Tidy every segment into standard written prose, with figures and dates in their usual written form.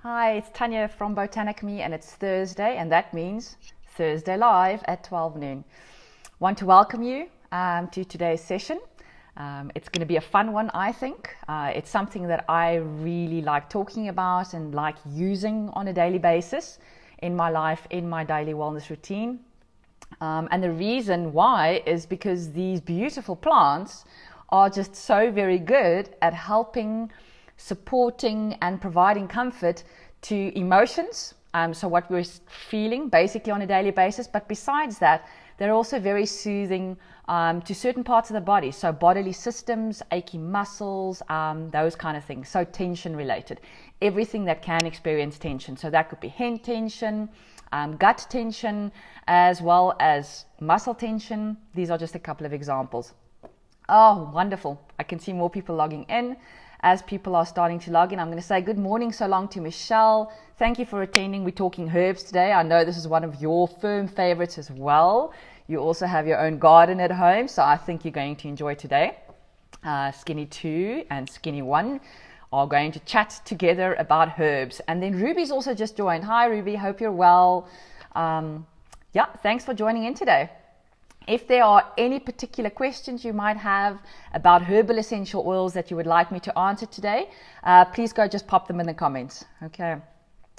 Hi, it's Tanya from Botanicme, and it's Thursday, and that means Thursday Live at 12 noon. Want to welcome you to today's session. It's going to be a fun one, I think. It's something that I really like talking about and like using on a daily basis in my life, in my daily wellness routine. And the reason why is because these beautiful plants are just so very good at helping, supporting and providing comfort to emotions, so what we're feeling basically on a daily basis. But besides that, they're also very soothing to certain parts of the body, so bodily systems, achy muscles, those kind of things, so tension related, everything that can experience tension. So that could be hand tension, gut tension, as well as muscle tension. These are just a couple of examples. Oh, wonderful. I can see more people logging in. As people are starting to log in, I'm going to say good morning so long to Michelle. Thank you for attending. We're talking herbs today. I know this is one of your firm favorites as well. You also have your own garden at home, so I think you're going to enjoy today. Skinny 2 and Skinny 1 are going to chat together about herbs. And then Ruby's also just joined. Hi, Ruby. Hope you're well. Thanks for joining in today. If there are any particular questions you might have about herbal essential oils that you would like me to answer today, please go just pop them in the comments. Okay.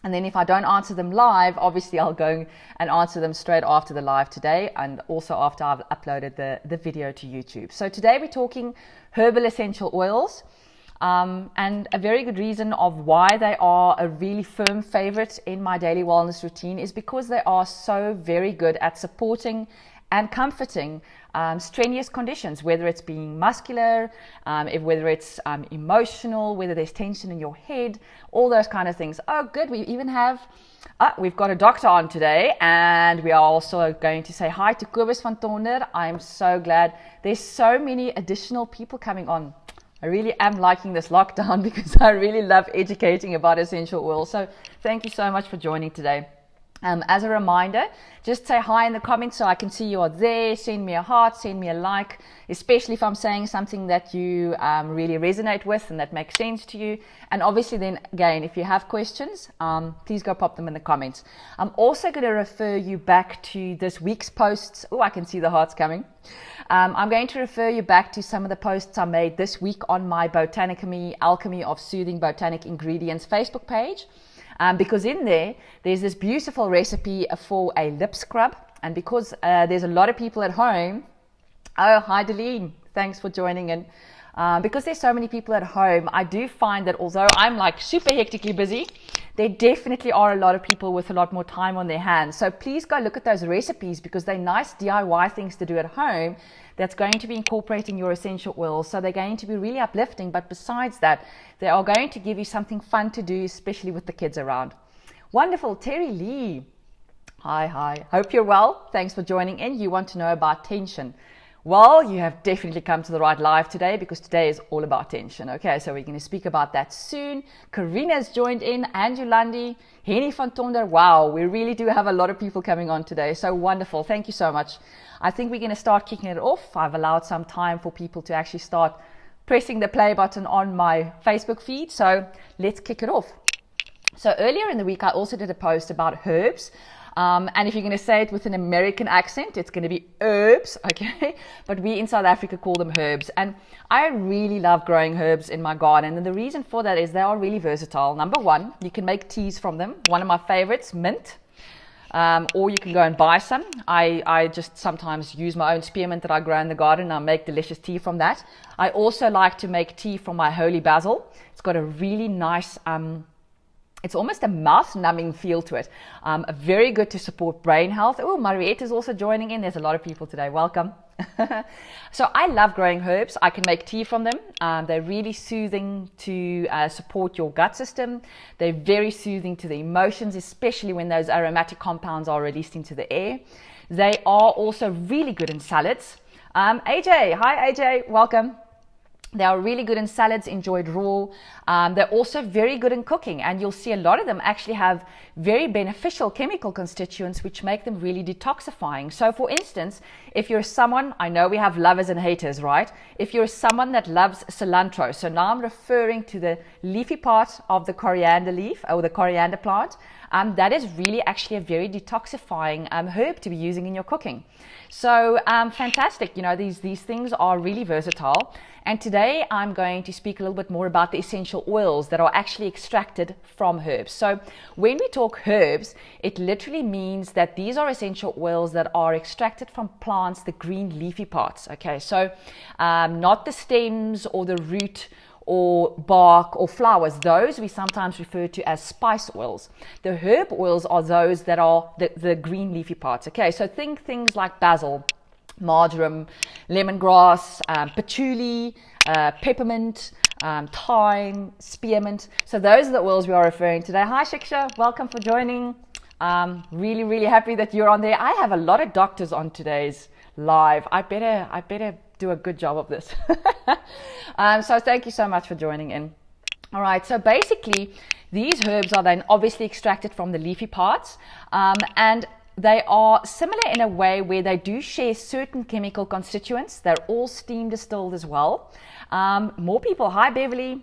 And then if I don't answer them live, obviously I'll go and answer them straight after the live today, and also after I've uploaded the video to YouTube. So today we're talking herbal essential oils. And a very good reason of why they are a really firm favorite in my daily wellness routine is because they are so very good at supporting and comforting strenuous conditions, whether it's being muscular, whether it's emotional, whether there's tension in your head, all those kind of things. Oh, good. We even have, we've got a doctor on today, and we are also going to say hi to Kobus van Tonder. I'm so glad there's so many additional people coming on. I really am liking this lockdown because I really love educating about essential oils. So thank you so much for joining today. As a reminder, just say hi in the comments so I can see you are there. Send me a heart, send me a like, especially if I'm saying something that you really resonate with and that makes sense to you. And obviously then again, if you have questions, please go pop them in the comments. I'm also going to refer you back to this week's posts. Oh, I can see the hearts coming. I'm going to refer you back to some of the posts I made this week on my Botanicme Alchemy of Soothing Botanic Ingredients Facebook page. Because in there's this beautiful recipe for a lip scrub. And because there's a lot of people at home. Oh, hi, Deline. Thanks for joining in. Because there's so many people at home, I do find that although I'm like super hectically busy, there definitely are a lot of people with a lot more time on their hands. So please go look at those recipes because they're nice DIY things to do at home that's going to be incorporating your essential oils. So they're going to be really uplifting. But besides that, they are going to give you something fun to do, especially with the kids around. Wonderful. Terry Lee. Hi. Hope you're well. Thanks for joining in. You want to know about tension. Well, you have definitely come to the right live today because today is all about tension. Okay, so we're going to speak about that soon. Karina's joined in, and Yolandi, Henny van Tonder. Wow, we really do have a lot of people coming on today. So wonderful. Thank you so much. I think we're going to start kicking it off. I've allowed some time for people to actually start pressing the play button on my Facebook feed. So let's kick it off. So earlier in the week, I also did a post about herbs. And if you're going to say it with an American accent, it's going to be herbs, okay? But we in South Africa call them herbs. And I really love growing herbs in my garden. And the reason for that is they are really versatile. Number one, you can make teas from them. One of my favorites, mint. Or you can go and buy some. I just sometimes use my own spearmint that I grow in the garden and I make delicious tea from that. I also like to make tea from my holy basil. It's got a really nice... it's almost a mouth-numbing feel to it. Very good to support brain health. Oh, Mariette is also joining in. There's a lot of people today. Welcome. So I love growing herbs. I can make tea from them. They're really soothing to support your gut system. They're very soothing to the emotions, especially when those aromatic compounds are released into the air. They are also really good in salads. AJ, hi AJ, welcome. They are really good in salads, enjoyed raw. They're also very good in cooking, and you'll see a lot of them actually have very beneficial chemical constituents which make them really detoxifying. So for instance, if you're someone, I know we have lovers and haters, right? If you're someone that loves cilantro, so now I'm referring to the leafy part of the coriander leaf or the coriander plant, that is really actually a very detoxifying herb to be using in your cooking. So fantastic, you know, these things are really versatile. And today I'm going to speak a little bit more about the essential oils that are actually extracted from herbs. So when we talk herbs, it literally means that these are essential oils that are extracted from plants, the green leafy parts. Okay, so not the stems or the root or bark or flowers. Those we sometimes refer to as spice oils. The herb oils are those that are the green leafy parts. Okay, so think things like basil, marjoram, lemongrass, patchouli, peppermint, thyme, spearmint. So those are the oils we are referring to today. Hi Shiksha, welcome for joining. Really happy that you're on there. I have a lot of doctors on today's live. I better do a good job of this. So thank you so much for joining in. All right, so basically these herbs are then obviously extracted from the leafy parts, and they are similar in a way where they do share certain chemical constituents. They're all steam distilled as well. More people, hi Beverly.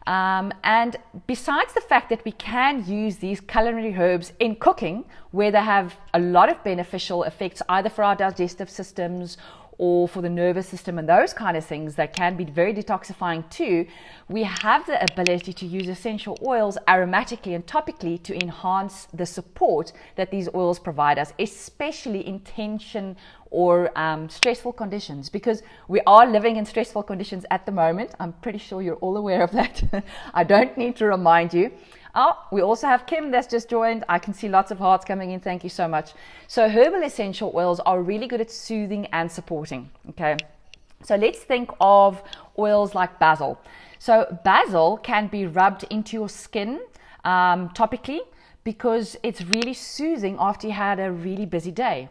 And besides the fact that we can use these culinary herbs in cooking, where they have a lot of beneficial effects either for our digestive systems or for the nervous system and those kind of things that can be very detoxifying too, we have the ability to use essential oils aromatically and topically to enhance the support that these oils provide us, especially in tension or stressful conditions, because we are living in stressful conditions at the moment. I'm pretty sure you're all aware of that. I don't need to remind you. Oh, we also have Kim that's just joined. I can see lots of hearts coming in. Thank you so much. So herbal essential oils are really good at soothing and supporting. Okay, so let's think of oils like basil. So basil can be rubbed into your skin topically because it's really soothing after you had a really busy day.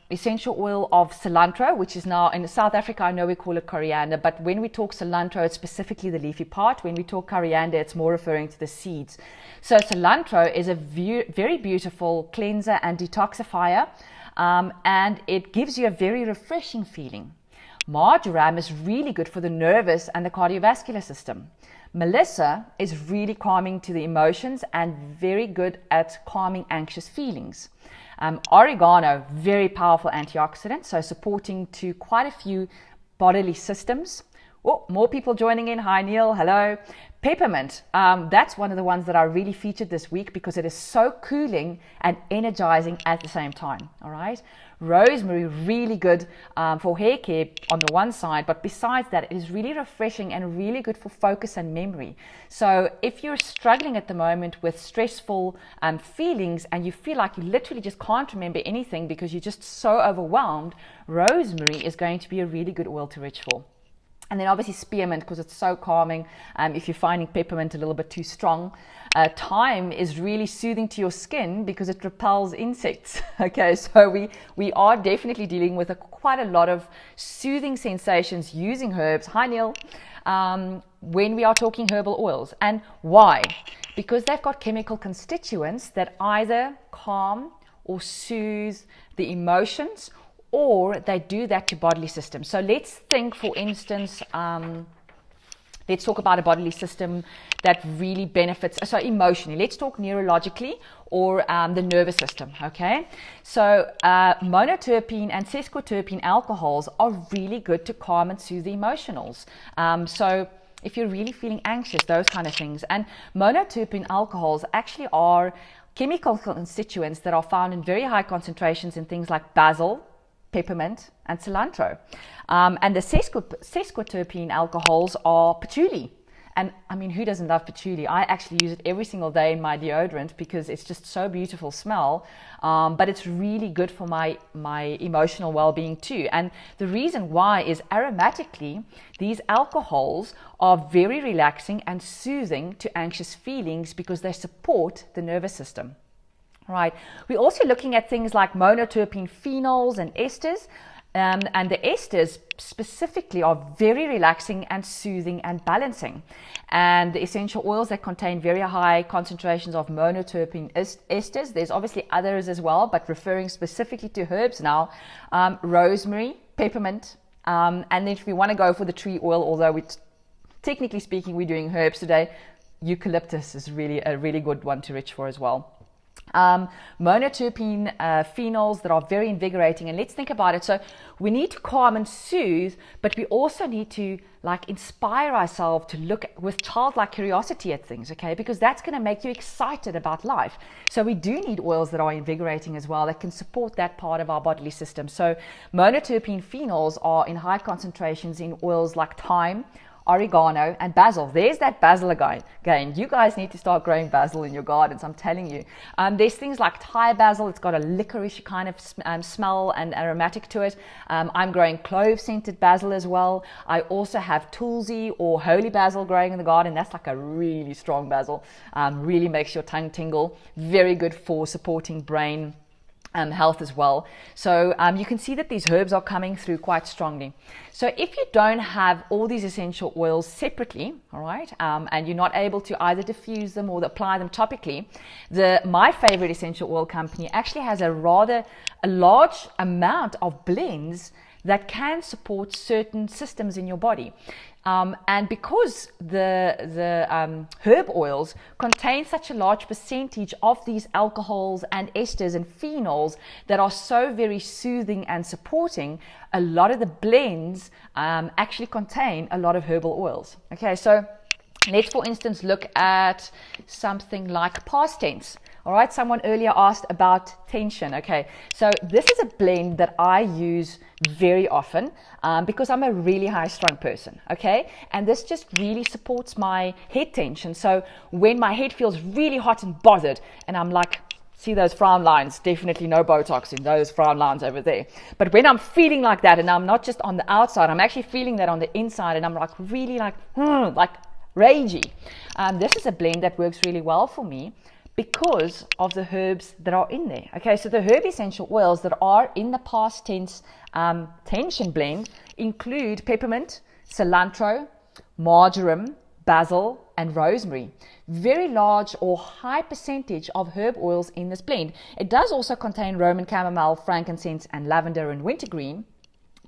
Essential oil of cilantro, which is now in South Africa, I know we call it coriander, but when we talk cilantro, it's specifically the leafy part. When we talk coriander, it's more referring to the seeds. So cilantro is a very beautiful cleanser and detoxifier, and it gives you a very refreshing feeling. Marjoram is really good for the nervous and the cardiovascular system. Melissa is really calming to the emotions and very good at calming anxious feelings. Oregano, very powerful antioxidant, so supporting to quite a few bodily systems. Oh, more people joining in. Hi Neil, hello. Peppermint, that's one of the ones that I really featured this week because it is so cooling and energizing at the same time. All right. Rosemary, really good for hair care on the one side, but besides that, it is really refreshing and really good for focus and memory. So if you're struggling at the moment with stressful feelings and you feel like you literally just can't remember anything because you're just so overwhelmed, rosemary is going to be a really good oil to reach for. And then obviously spearmint, because it's so calming if you're finding peppermint a little bit too strong. Thyme is really soothing to your skin because it repels insects. Okay, so we are definitely dealing with quite a lot of soothing sensations using herbs. Hi Neil. When we are talking herbal oils. And why? Because they've got chemical constituents that either calm or soothe the emotions, or they do that to bodily systems. So let's think, for instance, let's talk about a bodily system that really benefits, so emotionally. Let's talk neurologically or the nervous system, okay? So monoterpene and sesquiterpene alcohols are really good to calm and soothe the emotionals. So if you're really feeling anxious, those kind of things. And monoterpene alcohols actually are chemical constituents that are found in very high concentrations in things like basil, peppermint, and cilantro. And the sesquiterpene alcohols are patchouli. And I mean, who doesn't love patchouli? I actually use it every single day in my deodorant because it's just so beautiful smell. But it's really good for my emotional well-being too. And the reason why is aromatically, these alcohols are very relaxing and soothing to anxious feelings because they support the nervous system. Right. We're also looking at things like monoterpene phenols and esters. And the esters specifically are very relaxing and soothing and balancing. And the essential oils that contain very high concentrations of monoterpene esters, there's obviously others as well, but referring specifically to herbs now, rosemary, peppermint, and then if we want to go for the tree oil, although technically speaking we're doing herbs today, eucalyptus is really a really good one to reach for as well. Monoterpene phenols that are very invigorating, and let's think about it. So we need to calm and soothe, but we also need to inspire ourselves to look with childlike curiosity at things, okay, because that's going to make you excited about life. So we do need oils that are invigorating as well, that can support that part of our bodily system. So monoterpene phenols are in high concentrations in oils like thyme, oregano, and basil. There's that basil again. You guys need to start growing basil in your gardens, I'm telling you. There's things like Thai basil. It's got a licorice kind of smell and aromatic to it. I'm growing clove-scented basil as well. I also have tulsi or holy basil growing in the garden. That's like a really strong basil. Really makes your tongue tingle. Very good for supporting brain health as well. So you can see that these herbs are coming through quite strongly. So if you don't have all these essential oils separately, all right, and you're not able to either diffuse them or apply them topically, my favorite essential oil company actually has a large amount of blends that can support certain systems in your body. And because the herb oils contain such a large percentage of these alcohols and esters and phenols that are so very soothing and supporting, a lot of the blends actually contain a lot of herbal oils. Okay, so let's for instance look at something like past tense. All right, someone earlier asked about tension. Okay, so this is a blend that I use very often because I'm a really high strung person. Okay, and this just really supports my head tension. So when my head feels really hot and bothered, and I'm like, see those frown lines, definitely no Botox in those frown lines over there. But when I'm feeling like that, and I'm not just on the outside, I'm actually feeling that on the inside, and I'm like really like ragey. This is a blend that works really well for me, because of the herbs that are in there. Okay, so the herb essential oils that are in the past tense tension blend include peppermint, cilantro, marjoram, basil, and rosemary. Very large or high percentage of herb oils in this blend. It does also contain Roman chamomile, frankincense, and lavender and wintergreen,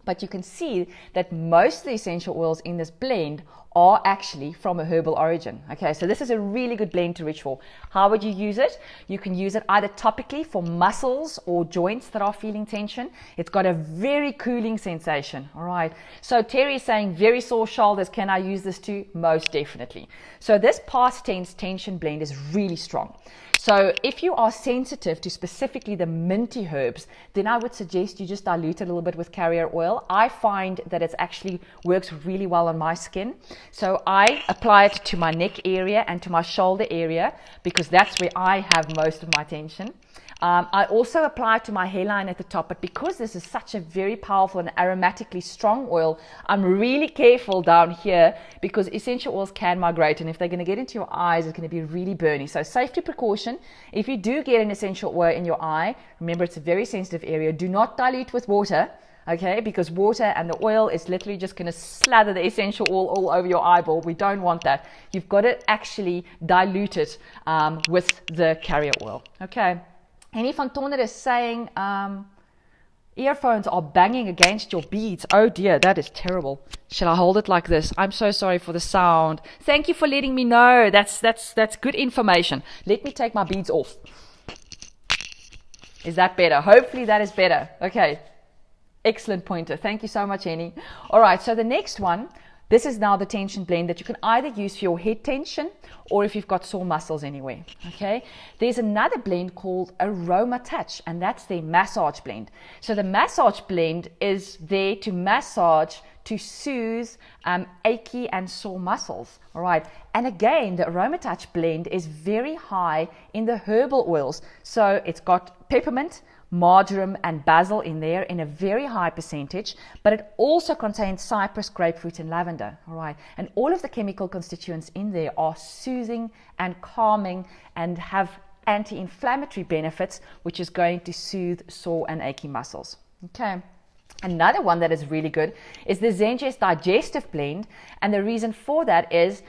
but you can see that most of the essential oils in this blend are actually from a herbal origin. Okay, so this is a really good blend to reach for. How would you use it? You can use it either topically for muscles or joints that are feeling tension. It's got a very cooling sensation. All right, so Terry is saying very sore shoulders, can I use this too? Most definitely. So this past tense tension blend is really strong. So if you are sensitive to specifically the minty herbs, then I would suggest you just dilute it a little bit with carrier oil. I find that it actually works really well on my skin. So I apply it to my neck area and to my shoulder area because that's where I have most of my tension. I also apply it to my hairline at the top, but because this is such a very powerful and aromatically strong oil, I'm really careful down here because essential oils can migrate, and if they're going to get into your eyes, it's going to be really burny. So safety precaution, if you do get an essential oil in your eye, remember it's a very sensitive area, do not dilute with water. Okay, because water and the oil is literally just going to slather the essential oil all over your eyeball. We don't want that. You've got to actually dilute it with the carrier oil. Okay. Henny van Tonder is saying earphones are banging against your beads. Oh dear, that is terrible. Shall I hold it like this? I'm so sorry for the sound. Thank you for letting me know. That's good information. Let me take my beads off. Is that better? Hopefully that is better. Okay. Excellent pointer. Thank you so much, Henny. All right, so the next one, this is now the tension blend that you can either use for your head tension or if you've got sore muscles anywhere. Okay, there's another blend called Aroma Touch, and that's the massage blend. So the massage blend is there to massage, to soothe achy and sore muscles. All right, and again, the Aroma Touch blend is very high in the herbal oils. So it's got peppermint, marjoram and basil in there in a very high percentage, but it also contains cypress, grapefruit and lavender. All right, and all of the chemical constituents in there are soothing and calming and have anti-inflammatory benefits, which is going to soothe sore and achy muscles. Okay, Another one that is really good is the Zengest Digestive Blend, and the reason for that is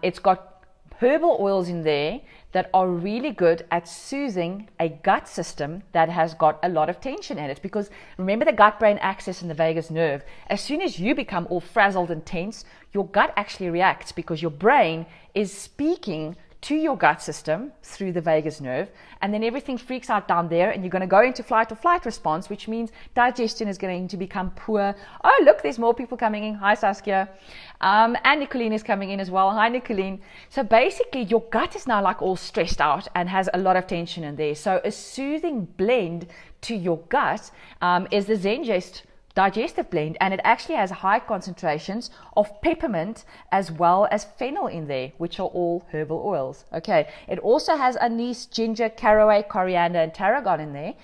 it's got herbal oils in there that are really good at soothing a gut system that has got a lot of tension in it. Because remember the gut-brain axis and the vagus nerve, as soon as you become all frazzled and tense, your gut actually reacts because your brain is speaking to your gut system through the vagus nerve, and then everything freaks out down there, and you're going to go into flight or flight response, which means digestion is going to become poor. Oh, look, there's more people coming in. Hi, Saskia. And Nicolene is coming in as well. Hi, Nicolene. So basically, your gut is now like all stressed out and has a lot of tension in there. So a soothing blend to your gut is the Zengest Digestive Blend, and it actually has high concentrations of peppermint as well as fennel in there, which are all herbal oils. Okay, it also has anise, ginger, caraway, coriander, and tarragon in there,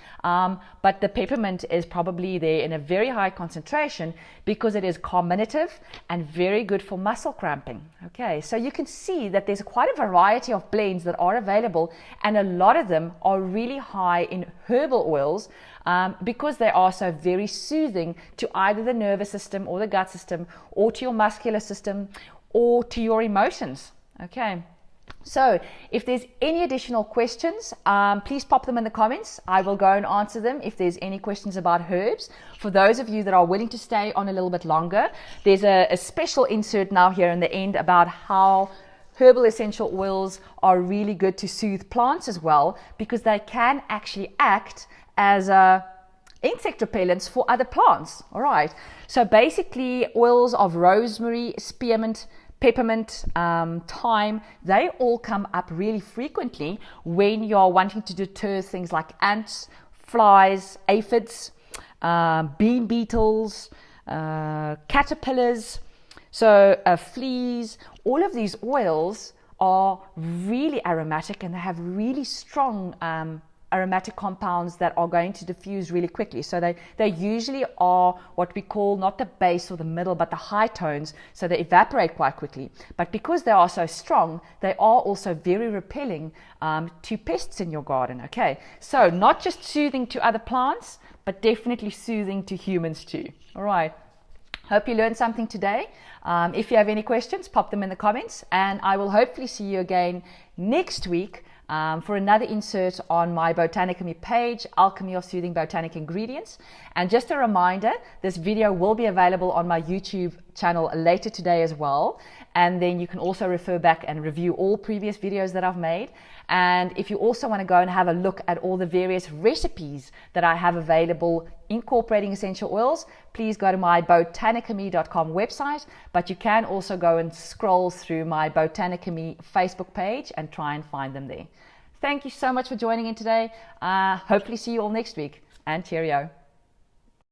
but the peppermint is probably there in a very high concentration because it is carminative and very good for muscle cramping. Okay, so you can see that there's quite a variety of blends that are available, and a lot of them are really high in herbal oils, because they are so very soothing to either the nervous system or the gut system, or to your muscular system, or to your emotions. Okay, so if there's any additional questions, please pop them in the comments. I will go and answer them if there's any questions about herbs. For those of you that are willing to stay on a little bit longer, there's a special insert now here in the end about how herbal essential oils are really good to soothe plants as well, because they can actually act as insect repellents for other plants. All right, so basically oils of rosemary, spearmint, peppermint, thyme, they all come up really frequently when you're wanting to deter things like ants, flies, aphids, bean beetles, caterpillars, so fleas. All of these oils are really aromatic, and they have really strong aromatic compounds that are going to diffuse really quickly. So they usually are what we call not the base or the middle, but the high tones, so they evaporate quite quickly. But because they are so strong, they are also very repelling to pests in your garden. Okay, so not just soothing to other plants, but definitely soothing to humans too. All right, hope you learned something today. If you have any questions, pop them in the comments, and I will hopefully see you again next week for another insert on my Botanicamy page, Alchemy of Soothing Botanic Ingredients. And just a reminder, this video will be available on my YouTube channel later today as well. And then you can also refer back and review all previous videos that I've made. And if you also want to go and have a look at all the various recipes that I have available incorporating essential oils, please go to my botanicamy.com website. But you can also go and scroll through my Botanicamy Facebook page and try and find them there. Thank you so much for joining in today. Hopefully see you all next week, and cheerio.